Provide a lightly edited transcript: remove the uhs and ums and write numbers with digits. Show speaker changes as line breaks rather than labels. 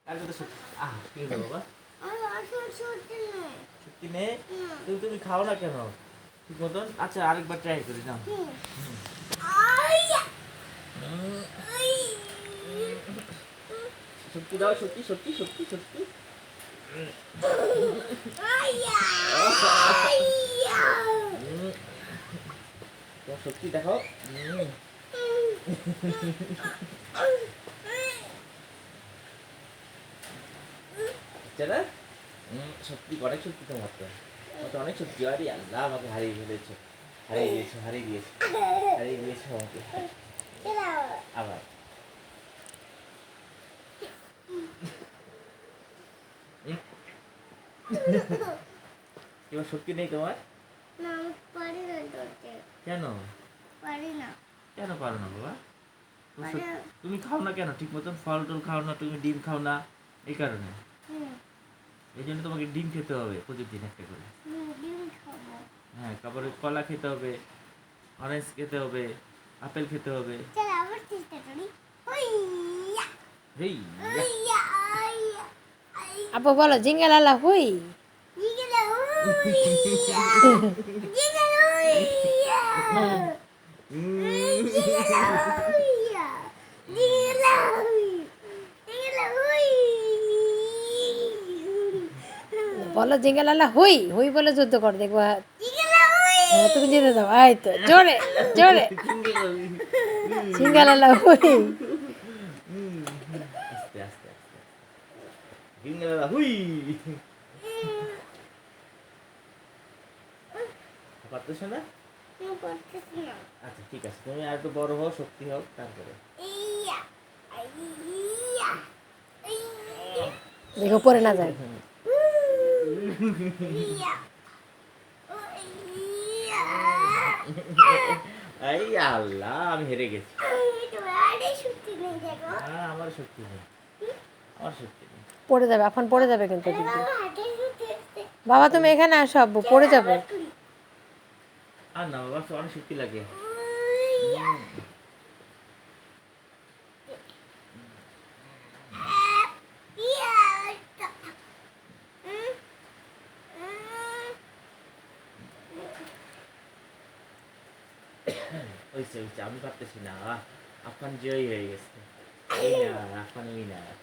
আর কত কি হলো বাবা? সত্যি নেই? তুমি খাও না কেন ঠিক মতন? আচ্ছা আরেকবার ট্রাই করি না। সত্যি দাও, সত্যি সত্যি সত্যি সত্যি। সত্যি দেখো। না সত্যি অনেক সত্যি তোমার তো অনেক সত্যি। আরে আল্লাহ আমাকে হারিয়ে ফেলেছো, হারিয়ে দিয়েছো, হারিয়ে দিয়েছো, হারিয়ে দিয়েছো আমাকে আবার। এবার সত্যি নেই তোমার? কেন কেন পারো না বাবা? তুমি খাও না কেন ঠিক মতন? ফল টল খাও না, তুমি ডিম খাও না, এই কারণে। এই জন্য তোমাকে ডিম খেতে হবে প্রতিদিন একটা করে। হ্যাঁ, তারপরে কলা খেতে হবে, অরেঞ্জ খেতে হবে, আপেল খেতে হবে।
আপু বলো জিঙ্গালালা হুই। বলো জিঙ্গালালা হুই হুই বলে যুদ্ধ কর দেখবো। তুমি যেতে দাও, আয় তো জোরে জোরে জিঙ্গালালা হুই।
আস্তে আস্তে আস্তে জিঙ্গালালা হুই। পারতেছো না? আচ্ছা ঠিক আছে, তুমি আর একটু বড় হও, শক্তি হোক, তারপরে
দেখো পরে না যায়।
এই আল্লাহ, আমি হেরে গেছি। আমার শক্তি নেই, আমার শক্তি নেই।
পড়ে যাবে এখন, পড়ে যাবে কিন্তু দিদি। বাবা তুমি এখানে আসো, আব্বু পড়ে যাবে।
আর না বাবা, অনেক শক্তি লাগে। হয়েছে হয়েছে, আমি পারতেছি না। আফগান জয়ী হয়ে গেছে। এই না আফগান উইনার।